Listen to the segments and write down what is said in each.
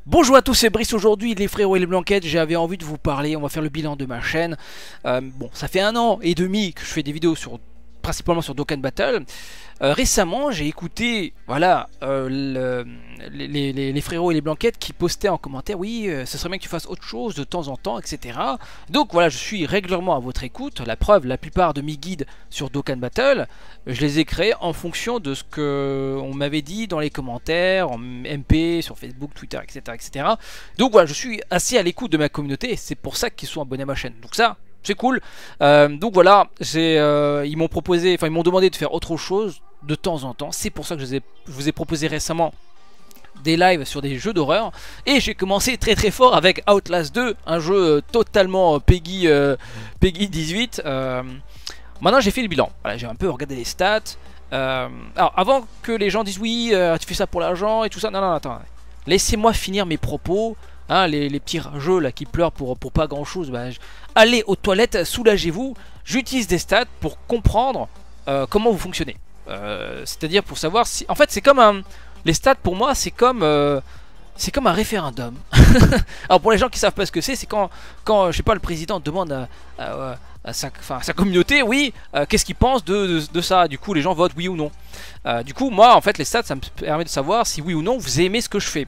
Bonjour à tous, c'est Brice. Aujourd'hui, les frérots et les blanquettes, j'avais envie de vous parler. On va faire le bilan de ma chaîne. Bon, ça fait 1 an et demi que je fais des vidéos principalement sur Dokkan Battle. Récemment, j'ai écouté, voilà, les frérots et les blanquettes qui postaient en commentaire, oui, ce serait bien que tu fasses autre chose de temps en temps, etc. Donc voilà, je suis régulièrement à votre écoute. La preuve, la plupart de mes guides sur Dokkan Battle, je les ai créés en fonction de ce que on m'avait dit dans les commentaires, en MP, sur Facebook, Twitter, etc., etc. Donc voilà, je suis assez à l'écoute de ma communauté et c'est pour ça qu'ils sont abonnés à ma chaîne. Donc ça, c'est cool. Donc voilà, ils m'ont proposé, enfin ils m'ont demandé de faire autre chose de temps en temps. C'est pour ça que je vous ai proposé récemment des lives sur des jeux d'horreur. Et j'ai commencé très très fort avec Outlast 2, un jeu totalement Peggy 18. Maintenant j'ai fait le bilan. Voilà, j'ai un peu regardé les stats. Alors avant que les gens disent oui, tu fais ça pour l'argent et tout ça. Non, non, attends. Laissez-moi finir mes propos. Hein, les petits jeux là qui pleurent pour pas grand chose. Bah, allez aux toilettes, soulagez-vous. J'utilise des stats pour comprendre comment vous fonctionnez. C'est-à-dire pour savoir si... En fait c'est comme un... Les stats pour moi c'est comme un référendum. Alors pour les gens qui savent pas ce que c'est quand je sais pas, le président demande à sa communauté, oui, qu'est-ce qu'ils pensent de ça. Du coup les gens votent oui ou non. Du coup moi en fait les stats ça me permet de savoir si oui ou non vous aimez ce que je fais.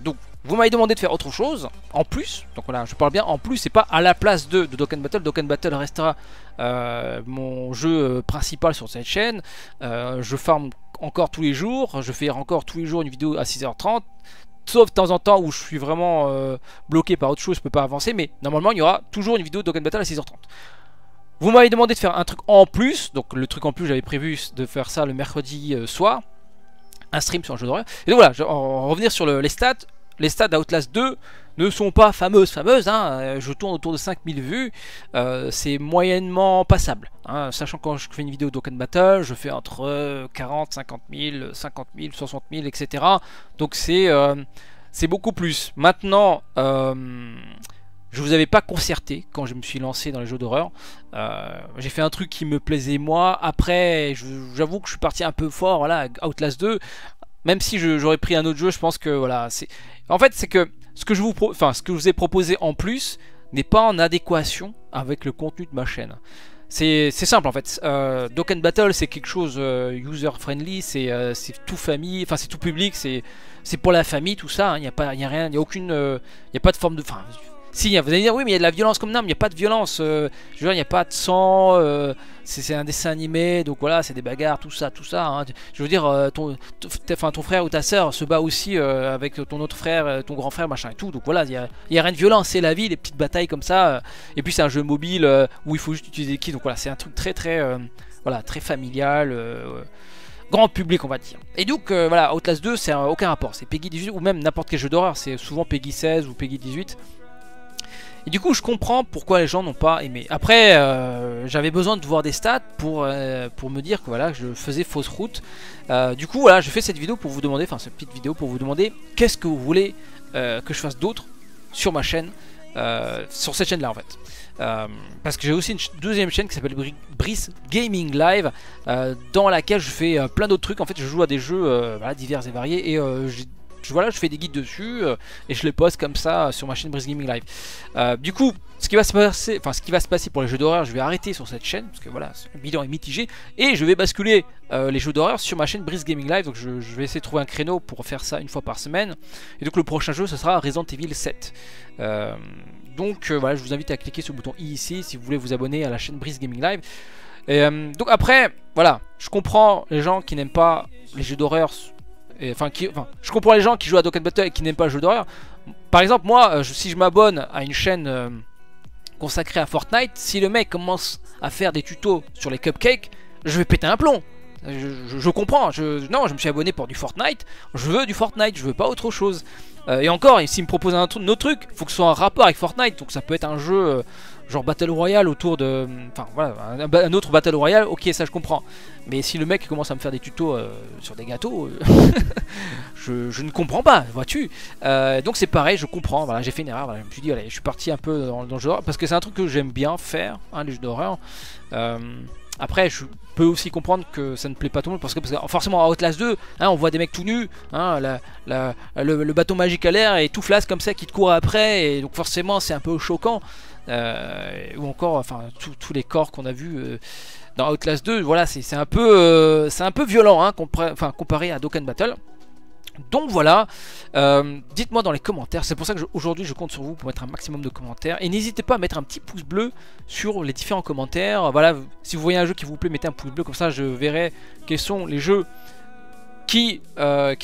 Donc vous m'avez demandé de faire autre chose en plus, donc voilà, je parle bien en plus, c'est pas à la place de Dokkan Battle. Dokkan Battle restera mon jeu principal sur cette chaîne. Je farm encore tous les jours, je fais encore tous les jours une vidéo à 6h30, sauf de temps en temps où je suis vraiment bloqué par autre chose, je peux pas avancer, mais normalement il y aura toujours une vidéo de Dokkan Battle à 6h30. Vous m'avez demandé de faire un truc en plus, donc le truc en plus j'avais prévu de faire ça le mercredi soir, un stream sur un jeu d'horreur. Et donc voilà, on va revenir sur les stats. Les stats d'Outlast 2 ne sont pas fameuses, hein. Je tourne autour de 5000 vues, c'est moyennement passable, hein. Sachant que quand je fais une vidéo Dokkan Battle, je fais entre 40, 50 000, 50 000, 60 000, etc. Donc c'est beaucoup plus. Maintenant, je vous avais pas concerté quand je me suis lancé dans les jeux d'horreur. J'ai fait un truc qui me plaisait moi. Après, j'avoue que je suis parti un peu fort, voilà, Outlast 2. Même si j'aurais pris un autre jeu, je pense que voilà, en fait c'est que ce que je vous ai proposé en plus n'est pas en adéquation avec le contenu de ma chaîne. C'est simple en fait. Dokkan Battle c'est quelque chose user friendly, c'est tout famille, enfin c'est tout public, c'est pour la famille, tout ça. Il n'y a pas, rien, il n'y a aucune, il n'y a pas de forme de, enfin. Si, vous allez dire oui mais il y a de la violence comme non, mais il n'y a pas de violence, je veux dire il n'y a pas de sang, c'est un dessin animé, donc voilà, c'est des bagarres, tout ça, hein. Je veux dire, ton frère ou ta soeur se bat aussi avec ton autre frère, ton grand frère, machin et tout, donc voilà, il y a rien de violent, c'est la vie, les petites batailles comme ça, et puis c'est un jeu mobile où il faut juste utiliser des kits, donc voilà, c'est un truc très voilà, très familial, grand public on va dire. Et donc voilà, Outlast 2 c'est aucun rapport, c'est Peggy 18 ou même n'importe quel jeu d'horreur, c'est souvent Peggy 16 ou Peggy 18. Et du coup je comprends pourquoi les gens n'ont pas aimé. Après j'avais besoin de voir des stats pour me dire que voilà, je faisais fausse route. Du coup voilà, je fais cette vidéo pour vous demander, enfin cette petite vidéo pour vous demander qu'est-ce que vous voulez que je fasse d'autre sur ma chaîne, sur cette chaîne là en fait. Parce que j'ai aussi une deuxième chaîne qui s'appelle Brice Gaming Live, dans laquelle je fais plein d'autres trucs. En fait je joue à des jeux voilà, divers et variés, et voilà, je fais des guides dessus et je les poste comme ça sur ma chaîne Brice Gaming Live. Du coup, ce qui va se passer pour les jeux d'horreur, je vais arrêter sur cette chaîne parce que voilà, le bilan est mitigé, et je vais basculer les jeux d'horreur sur ma chaîne Brice Gaming Live. Donc je vais essayer de trouver un créneau pour faire ça une fois par semaine. Et donc le prochain jeu, ce sera Resident Evil 7. Donc voilà, je vous invite à cliquer sur le bouton i ici si vous voulez vous abonner à la chaîne Brice Gaming Live. Et, donc après, voilà, je comprends les gens qui n'aiment pas les jeux d'horreur. Enfin, je comprends les gens qui jouent à Dokkan Battle et qui n'aiment pas le jeu d'horreur. Par exemple, moi, si je m'abonne à une chaîne consacrée à Fortnite, si le mec commence à faire des tutos sur les cupcakes, je vais péter un plomb. Je comprends. Non, je me suis abonné pour du Fortnite. Je veux du Fortnite, je veux pas autre chose. Et encore, s'il me propose un autre truc, il faut que ce soit un rapport avec Fortnite. Donc ça peut être un jeu genre Battle Royale autour de... Enfin voilà, un autre Battle Royale, ok, ça je comprends. Mais si le mec commence à me faire des tutos sur des gâteaux, je ne comprends pas, vois-tu. Donc c'est pareil, je comprends, voilà, j'ai fait une erreur, voilà, je me suis dit, allez, je suis parti un peu dans le jeu, parce que c'est un truc que j'aime bien faire, hein, les jeux d'horreur. Après, je peux aussi comprendre que ça ne plaît pas tout le monde parce que forcément à Outlast 2, hein, on voit des mecs tout nus, hein, le bâton magique à l'air et tout flasque comme ça qui te court après, et donc forcément c'est un peu choquant. Ou encore, enfin, tous les corps qu'on a vus dans Outlast 2, voilà, c'est un peu violent, hein, comparé à Dokkan Battle. Donc voilà, dites-moi dans les commentaires, c'est pour ça que aujourd'hui je compte sur vous pour mettre un maximum de commentaires. Et n'hésitez pas à mettre un petit pouce bleu sur les différents commentaires. Voilà, si vous voyez un jeu qui vous plaît, mettez un pouce bleu, comme ça je verrai quels sont les jeux qui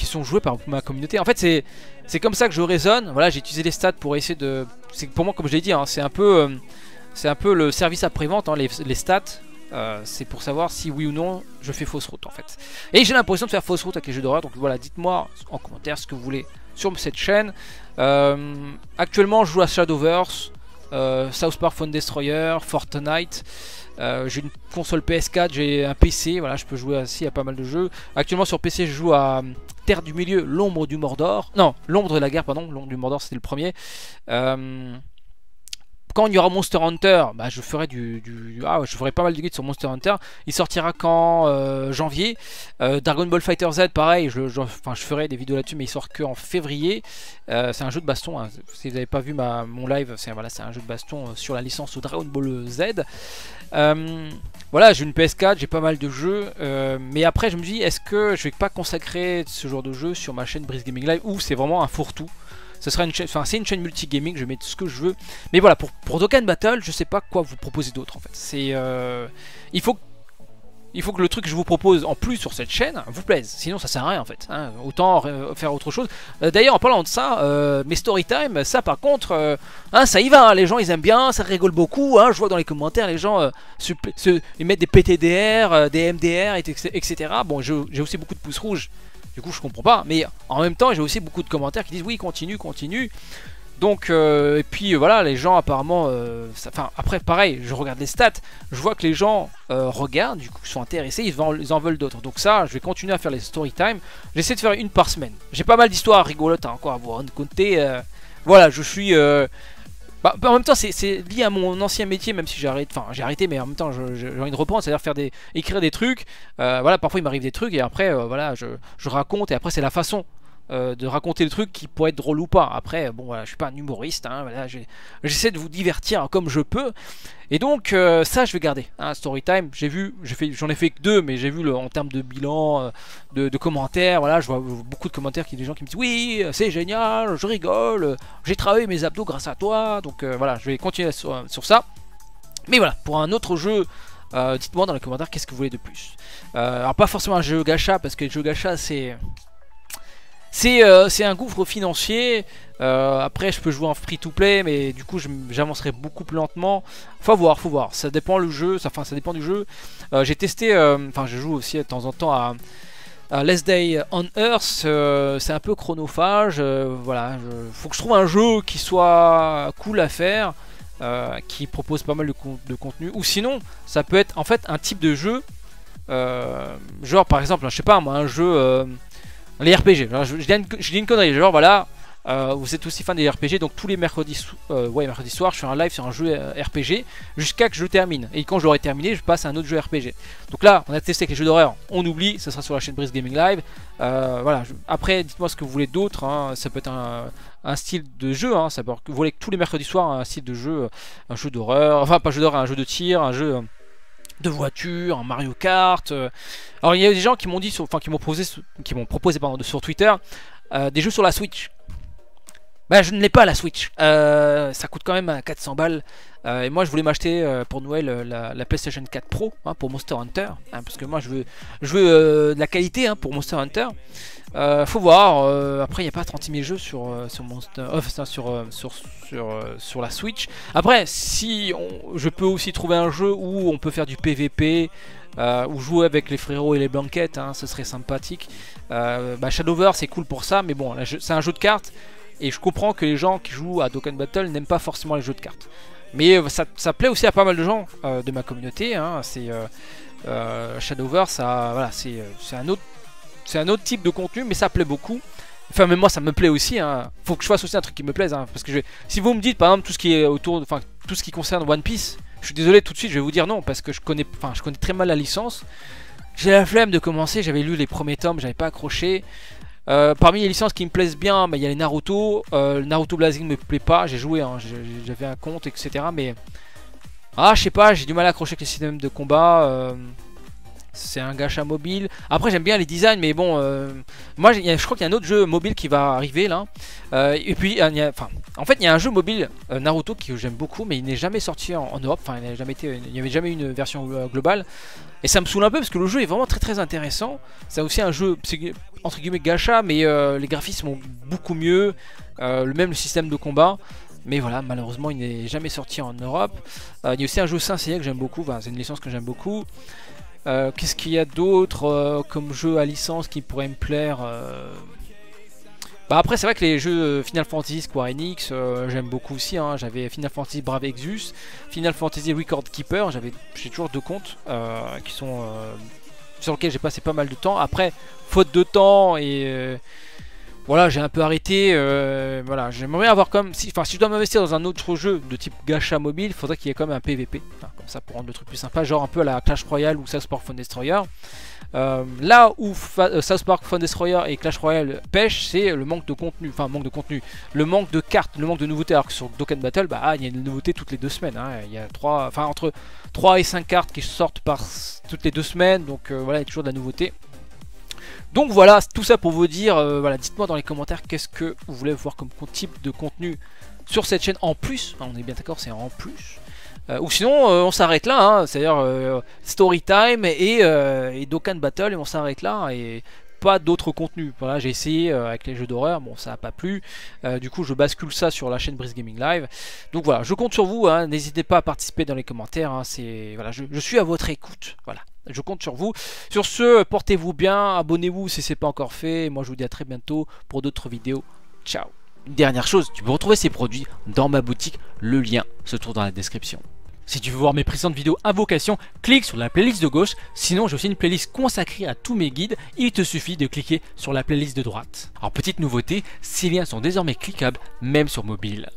sont joués par ma communauté. En fait c'est comme ça que je raisonne. Voilà, j'ai utilisé les stats pour essayer de... Pour moi, comme je l'ai dit, hein, c'est un peu le service après-vente, hein, les stats. C'est pour savoir si oui ou non je fais fausse route en fait. Et j'ai l'impression de faire fausse route avec les jeux d'horreur. Donc voilà, dites-moi en commentaire ce que vous voulez sur cette chaîne. Actuellement je joue à Shadowverse, South Park Phone Destroyer, Fortnite. J'ai une console PS4, j'ai un PC, voilà, je peux jouer aussi à pas mal de jeux. Actuellement sur PC je joue à Terre du Milieu, l'ombre du Mordor. Non, l'ombre de la guerre, pardon, l'ombre du Mordor c'était le premier. Quand il y aura Monster Hunter, bah, je ferai je ferai pas mal de guides sur Monster Hunter. Il sortira quand janvier. Dragon Ball Fighter Z, pareil, je ferai des vidéos là-dessus, mais il sort que en février. C'est un jeu de baston, hein. Si vous n'avez pas vu mon live, c'est un jeu de baston sur la licence Dragon Ball Z. Voilà, j'ai une PS4, j'ai pas mal de jeux, mais après je me dis, est-ce que je vais pas consacrer ce genre de jeu sur ma chaîne Brice Gaming Live, ou c'est vraiment un fourre-tout? Ce sera une chaîne, enfin c'est une chaîne multi-gaming, je mets tout ce que je veux. Mais voilà, pour Dokkan Battle, je sais pas quoi vous proposer d'autre en fait. C'est il faut que le truc que je vous propose en plus sur cette chaîne vous plaise. Sinon ça sert à rien en fait, hein. Autant faire autre chose. D'ailleurs en parlant de ça, mes story time, ça par contre, hein, ça y va, hein. Les gens ils aiment bien, ça rigole beaucoup, hein. Je vois dans les commentaires les gens ils mettent des PTDR, des MDR, etc. Bon, j'ai aussi beaucoup de pouces rouges. Du coup je comprends pas, mais en même temps j'ai aussi beaucoup de commentaires qui disent oui continue, continue. Donc et puis voilà, les gens apparemment, enfin après pareil, je regarde les stats, je vois que les gens regardent, du coup sont intéressés, ils en veulent d'autres. Donc ça, je vais continuer à faire les story time. J'essaie de faire une par semaine. J'ai pas mal d'histoires rigolotes hein, encore à vous raconter. Voilà, je suis... Bah, en même temps c'est lié à mon ancien métier, même si j'ai arrêté, mais en même temps j'ai envie de reprendre, c'est-à-dire écrire des trucs. Voilà, parfois il m'arrive des trucs et après voilà, je raconte, et après c'est la façon de raconter le truc qui pourrait être drôle ou pas. Après bon voilà, je suis pas un humoriste, hein, voilà, j'essaie de vous divertir comme je peux. Et donc ça je vais garder, hein, Storytime. J'en ai fait que 2, mais j'ai vu en termes de bilan, de commentaires, voilà, je vois beaucoup de commentaires des gens qui me disent oui c'est génial, je rigole, j'ai travaillé mes abdos grâce à toi. Donc voilà, je vais continuer sur ça. Mais voilà, pour un autre jeu, dites-moi dans les commentaires qu'est-ce que vous voulez de plus. Alors pas forcément un jeu gacha, parce que le jeu gacha c'est un gouffre financier. Après je peux jouer en free to play, mais du coup j'avancerai beaucoup plus lentement. Faut voir, ça dépend le jeu, ça dépend du jeu. J'ai testé, je joue aussi de temps en temps à Last Day on Earth. C'est un peu chronophage, voilà, faut que je trouve un jeu qui soit cool à faire, qui propose pas mal de contenu. Ou sinon ça peut être en fait un type de jeu, genre par exemple, je sais pas moi, un jeu... les RPG, je dis une connerie, genre voilà, vous êtes aussi fan des RPG, donc tous les mercredis soirs je fais un live sur un jeu RPG jusqu'à que je le termine. Et quand je l'aurai terminé, je passe à un autre jeu RPG. Donc là, on a testé avec les jeux d'horreur, on oublie, ça sera sur la chaîne Brice Gaming Live. Voilà, après dites-moi ce que vous voulez d'autre, hein. Ça peut être un style de jeu, hein. Vous voulez que tous les mercredis soirs un style de jeu, un jeu d'horreur, enfin pas jeu d'horreur, un jeu de tir, un jeu... de voiture, un Mario Kart. Alors il y a des gens qui m'ont dit, qui m'ont proposé sur Twitter des jeux sur la Switch. Bah je ne l'ai pas la Switch. Ça coûte quand même 400 balles. Et moi je voulais m'acheter pour Noël la PlayStation 4 Pro, hein, pour Monster Hunter, hein, parce que moi je veux de la qualité, hein, pour Monster Hunter. Faut voir. Après il n'y a pas 36 000 jeux sur la Switch. Après si je peux aussi trouver un jeu où on peut faire du PVP, ou jouer avec les frérots et les blanquettes, hein, ce serait sympathique. Shadowverse c'est cool pour ça, mais bon c'est un jeu de cartes. Et je comprends que les gens qui jouent à Dokkan Battle n'aiment pas forcément les jeux de cartes. Mais ça plaît aussi à pas mal de gens de ma communauté, hein. Shadowverse, voilà, c'est un autre type de contenu, mais ça plaît beaucoup. Enfin même moi ça me plaît aussi, hein. Faut que je fasse aussi un truc qui me plaise, hein, parce que si vous me dites par exemple tout ce qui est autour, tout ce qui concerne One Piece, Je suis désolé, tout de suite je vais vous dire non, parce que je connais très mal la licence. J'ai la flemme de commencer, j'avais lu les premiers tomes, j'avais pas accroché. Parmi les licences qui me plaisent bien, il y a les Naruto. Le Naruto Blazing me plaît pas, j'ai joué, hein, j'avais un compte, etc. Mais je sais pas, j'ai du mal à accrocher avec les systèmes de combat. C'est un gacha mobile. Après j'aime bien les designs, mais bon, moi je crois qu'il y a un autre jeu mobile qui va arriver là. Et puis en fait il y a un jeu mobile Naruto que j'aime beaucoup, mais il n'est jamais sorti en Europe. Enfin il n'y avait jamais une version globale. Et ça me saoule un peu parce que le jeu est vraiment très intéressant. C'est aussi un jeu entre guillemets gacha, mais les graphismes sont beaucoup mieux. Même le système de combat. Mais voilà, malheureusement il n'est jamais sorti en Europe. Il y a aussi un jeu Saint Seiya que j'aime beaucoup. Enfin, c'est une licence que j'aime beaucoup. Qu'est-ce qu'il y a d'autre comme jeu à licence qui pourrait me plaire après c'est vrai que les jeux Final Fantasy Square Enix j'aime beaucoup aussi, hein. J'avais Final Fantasy Brave Exus, Final Fantasy Record Keeper, j'ai toujours 2 comptes qui sont sur lesquels j'ai passé pas mal de temps. Après faute de temps et voilà, j'ai un peu arrêté. Voilà, j'aimerais avoir comme si je dois m'investir dans un autre jeu de type gacha mobile, il faudrait qu'il y ait quand même un PVP, comme ça pour rendre le truc plus sympa, genre un peu à la Clash Royale ou South Park Phone Destroyer. Là où South Park Phone Destroyer et Clash Royale pêchent, c'est le manque de contenu, le manque de cartes, le manque de nouveautés. Alors que sur Dokkan Battle, il y a une nouveauté toutes les 2 semaines. Hein. Il y a entre 3 et 5 cartes qui sortent toutes les 2 semaines, donc voilà, il y a toujours de la nouveauté. Donc voilà, tout ça pour vous dire, voilà, dites-moi dans les commentaires qu'est-ce que vous voulez voir comme type de contenu sur cette chaîne en plus. On est bien d'accord, c'est en plus. Ou sinon on s'arrête là, hein, c'est-à-dire story time et Dokkan Battle et on s'arrête là et pas d'autres contenus. Voilà, j'ai essayé avec les jeux d'horreur, bon ça n'a pas plu. Du coup je bascule ça sur la chaîne Brice Gaming Live. Donc voilà, je compte sur vous, hein, n'hésitez pas à participer dans les commentaires, hein, voilà, je suis à votre écoute. Voilà. Je compte sur vous. Sur ce, portez-vous bien, abonnez-vous si ce n'est pas encore fait. Et moi, je vous dis à très bientôt pour d'autres vidéos. Ciao. Une dernière chose, tu peux retrouver ces produits dans ma boutique. Le lien se trouve dans la description. Si tu veux voir mes précédentes vidéos invocation, clique sur la playlist de gauche. Sinon, j'ai aussi une playlist consacrée à tous mes guides. Il te suffit de cliquer sur la playlist de droite. Alors, petite nouveauté, ces liens sont désormais cliquables, même sur mobile.